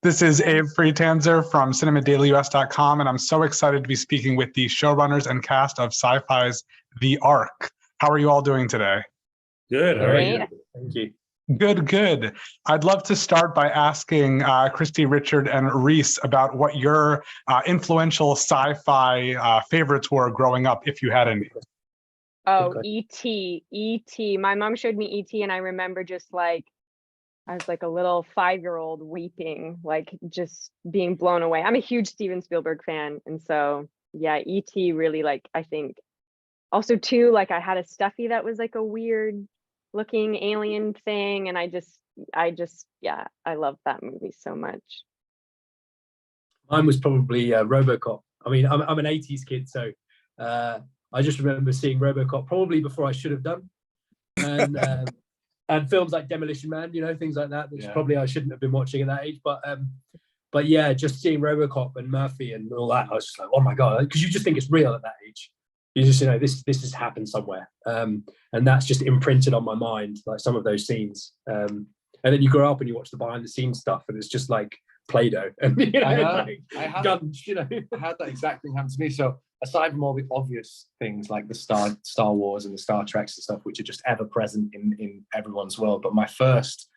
This is Abe Freetanzer from cinemadailyus.com, and I'm so excited to be speaking with the showrunners and cast of SYFY's The Ark. How are you all doing today? Good. How are you? Thank you. Good, good. I'd love to start by asking Christie, Richard, and Reece about what your influential sci-fi favorites were growing up, if you had any. Oh, E.T. My mom showed me E.T. and I remember just like, I was like a little 5-year-old weeping, like just being blown away. I'm a huge Steven Spielberg fan. And so, yeah, E.T. really like, I think also too, like I had a stuffy that was like a weird looking alien thing. And I just, yeah, I love that movie so much. Mine was probably RoboCop. I mean, I'm an 80s kid, so I just remember seeing RoboCop probably before I should have done. And films like Demolition Man, you know, things like that, which probably I shouldn't have been watching at that age. But yeah, just seeing RoboCop and Murphy and all that, I was just like, oh my God, because you just think it's real at that age. You just, you know, this has happened somewhere. And that's just imprinted on my mind, like some of those scenes. And then you grow up and you watch the behind the scenes stuff and it's just like Play-Doh. And, you know, I had that exact thing happen to me. So aside from all the obvious things like the Star Wars and the Star Treks and stuff, which are just ever present in everyone's world, but my first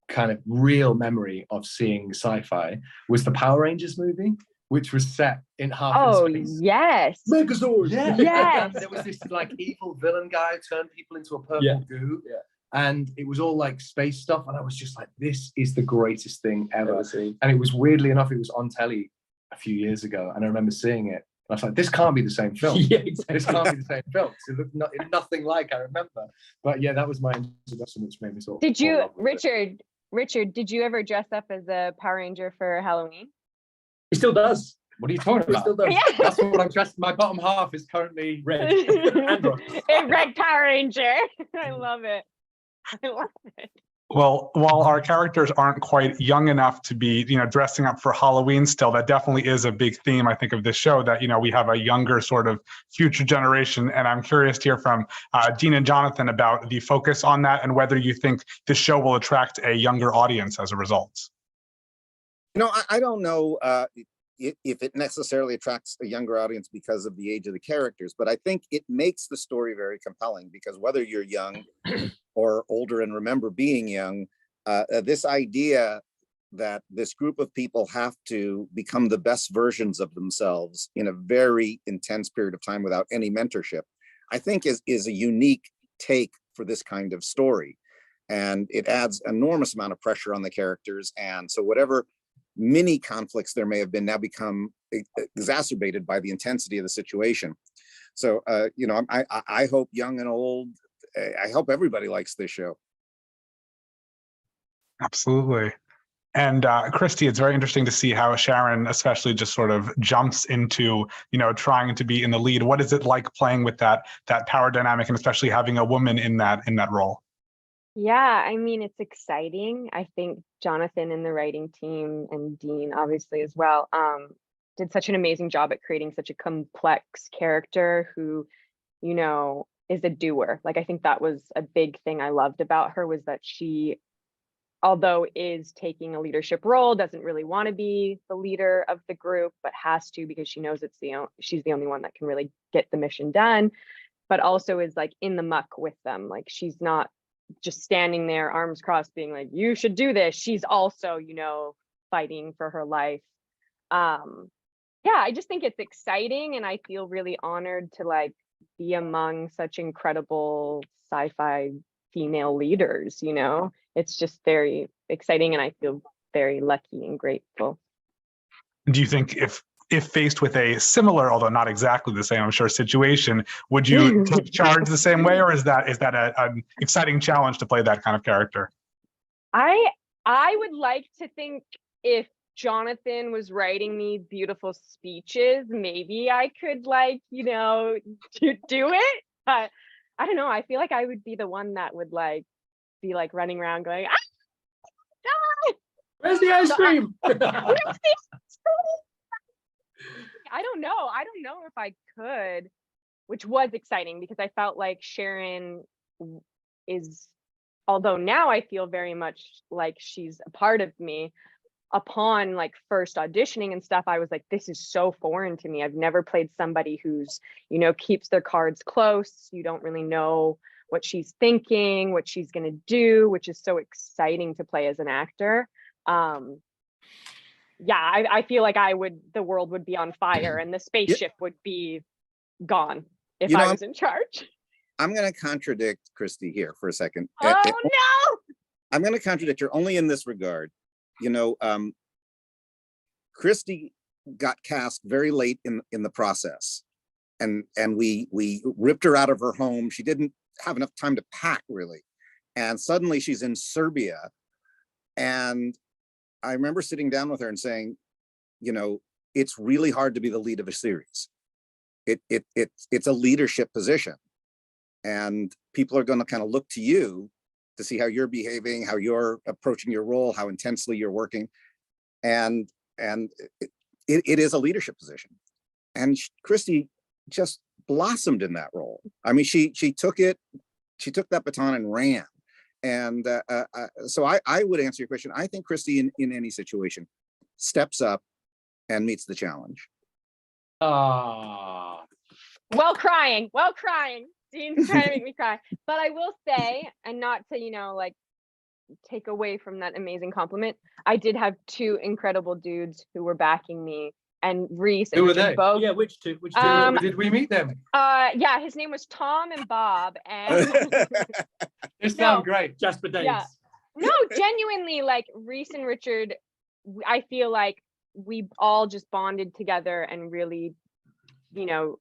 kind of real memory of seeing sci-fi was the Power Rangers movie, which was set in half in space. Yes. Megazord. Yeah. Yes. There was this like evil villain guy who turned people into a purple goo. Yeah. And it was all like space stuff. And I was just like, this is the greatest thing ever. And it was weirdly enough, it was on telly a few years ago. And I remember seeing it. I was like, this can't be the same film. Yeah, exactly. This can't be the same film. It looked nothing like I remember. But yeah, that was my introduction, which made me sort of. Did you, Richard, did you ever dress up as a Power Ranger for Halloween? He still does. What are you talking about? Still does. Yeah. That's what I'm dressed. My bottom half is currently red. A red Power Ranger. I love it. I love it. Well, while our characters aren't quite young enough to be, you know, dressing up for Halloween still, that definitely is a big theme, I think, of this show, that, you know, we have a younger sort of future generation. And I'm curious to hear from Dean and Jonathan about the focus on that and whether you think this show will attract a younger audience as a result. You know, I don't know if it necessarily attracts a younger audience because of the age of the characters, but I think it makes the story very compelling because whether you're young or older and remember being young, this idea that this group of people have to become the best versions of themselves in a very intense period of time without any mentorship, I think is a unique take for this kind of story. And it adds enormous amount of pressure on the characters. And so whatever mini conflicts there may have been now become exacerbated by the intensity of the situation. So, you know, I hope young and old, I hope everybody likes this show. Absolutely. And Christie, it's very interesting to see how Sharon especially just sort of jumps into, you know, trying to be in the lead. What is it like playing with that power dynamic and especially having a woman in that role? Yeah, I mean, it's exciting. I think Jonathan and the writing team and Dean obviously as well did such an amazing job at creating such a complex character who, you know, is a doer. Like, I think that was a big thing I loved about her, was that she, although is taking a leadership role, doesn't really want to be the leader of the group, but has to because she knows she's the only one that can really get the mission done, but also is like in the muck with them. Like, she's not just standing there arms crossed being like, you should do this. She's also, you know, fighting for her life. Yeah, I just think it's exciting and I feel really honored to like be among such incredible sci-fi female leaders, you know. It's just very exciting and I feel very lucky and grateful. Do you think if faced with a similar, although not exactly the same, I'm sure, situation, would you take charge the same way, or is that an exciting challenge to play that kind of character? I would like to think if Jonathan was writing me beautiful speeches, maybe I could, like, you know, do it. But I don't know. I feel like I would be the one that would like be like running around going, ah, where's the ice cream? I don't know if I could, which was exciting because I felt like Sharon is, although now I feel very much like she's a part of me, upon like first auditioning and stuff, I was like, this is so foreign to me. I've never played somebody who's, you know, keeps their cards close. You don't really know what she's thinking, what she's going to do, which is so exciting to play as an actor. Yeah, I feel like the world would be on fire and the spaceship would be gone if I was in charge. I'm going to contradict Christie here for a second. Oh, no! I'm going to contradict her only in this regard. You know, Christie got cast very late in the process, and we ripped her out of her home. She didn't have enough time to pack, really, and suddenly she's in Serbia. And I remember sitting down with her and saying, you know, it's really hard to be the lead of a series. It's a leadership position, and people are going to kind of look to you to see how you're behaving, how you're approaching your role, how intensely you're working. And it is a leadership position. And Christie just blossomed in that role. I mean, she took that baton and ran. And so I would answer your question. I think Christie in any situation steps up and meets the challenge. Well crying. Dean's trying to make me cry. But I will say, and not to, you know, like take away from that amazing compliment, I did have two incredible dudes who were backing me, and Reece and Who were Richard they? both. Yeah, which two? Did we meet them? Yeah, his name was Tom and Bob, and They sound great. Jasper Days. Yeah. No, genuinely, like Reece and Richard, I feel like we all just bonded together and really, you know,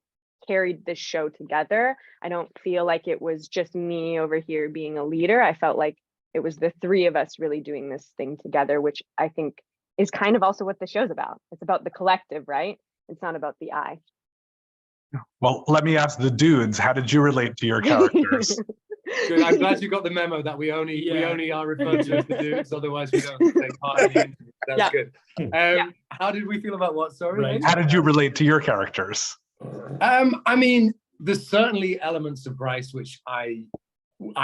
carried this show together. I don't feel like it was just me over here being a leader. I felt like it was the three of us really doing this thing together, which I think is kind of also what the show's about. It's about the collective, right? It's not about the I. Well, let me ask the dudes, how did you relate to your characters? Good. I'm glad you got the memo that we only are referred to as the dudes, otherwise we don't take part in the interview. That's good. How did we feel about what? Sorry. How did you relate to your characters? I mean, there's certainly elements of Bryce which I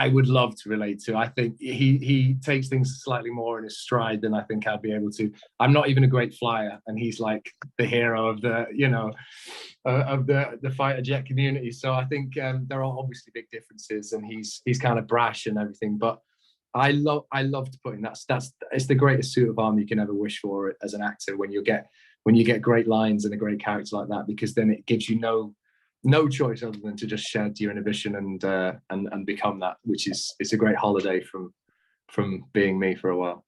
would love to relate to. I think he takes things slightly more in his stride than I think I'd be able to. I'm not even a great flyer, and he's like the hero of the, you know, of the fighter jet community. So I think there are obviously big differences, and he's kind of brash and everything. But I love to put in that's it's the greatest suit of armor you can ever wish for as an actor when you get great lines and a great character like that, because then it gives you no choice other than to just shed your inhibition and become that, which is, it's a great holiday from being me for a while.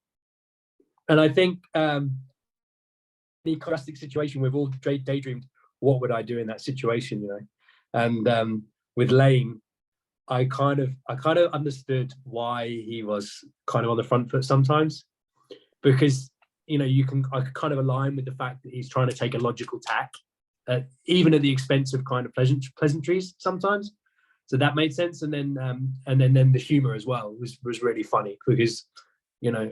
And I think the classic situation, we've all daydreamed, what would I do in that situation, you know? And with Lane, I kind of understood why he was kind of on the front foot sometimes, because, you know, I could kind of align with the fact that he's trying to take a logical tack, even at the expense of kind of pleasantries sometimes. So that made sense. And then the humor as well was really funny, because, you know,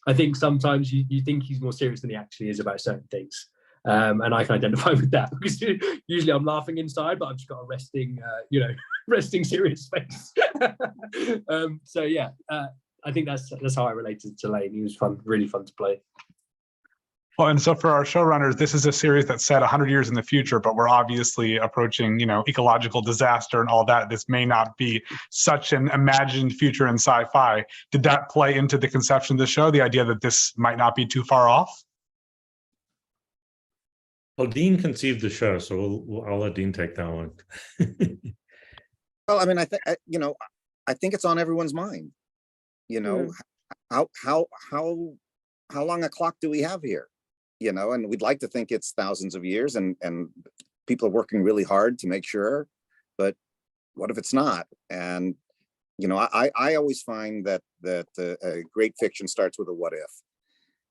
I think sometimes you think he's more serious than he actually is about certain things. And I can identify with that, because usually I'm laughing inside, but I've just got a resting serious face. So yeah, I think that's how I related to Lane. He was really fun to play. Well, and so for our showrunners, this is a series that's set 100 years in the future, but we're obviously approaching, you know, ecological disaster and all that. This may not be such an imagined future in sci-fi. Did that play into the conception of the show, the idea that this might not be too far off? Well, Dean conceived the show, so I'll let Dean take that one. Well, I mean, I think it's on everyone's mind. You know, how long a clock do we have here? You know, and we'd like to think it's thousands of years, and people are working really hard to make sure, but what if it's not? And, you know, I always find that great fiction starts with a what if,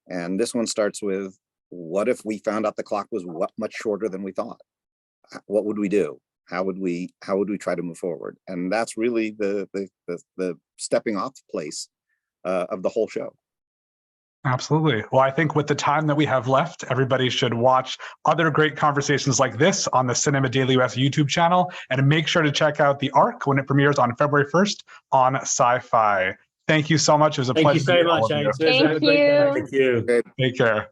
and this one starts with, what if we found out the clock was much shorter than we thought? What would we do? How would we try to move forward? And that's really the stepping off place of the whole show. Absolutely. Well, I think with the time that we have left, everybody should watch other great conversations like this on the Cinema Daily US YouTube channel, and make sure to check out the Ark when it premieres on February 1st on SYFY. thank you so much. It was a Thank pleasure. you so to meet all much, of you. James. Thank Have a great day. you. Thank you. Take care.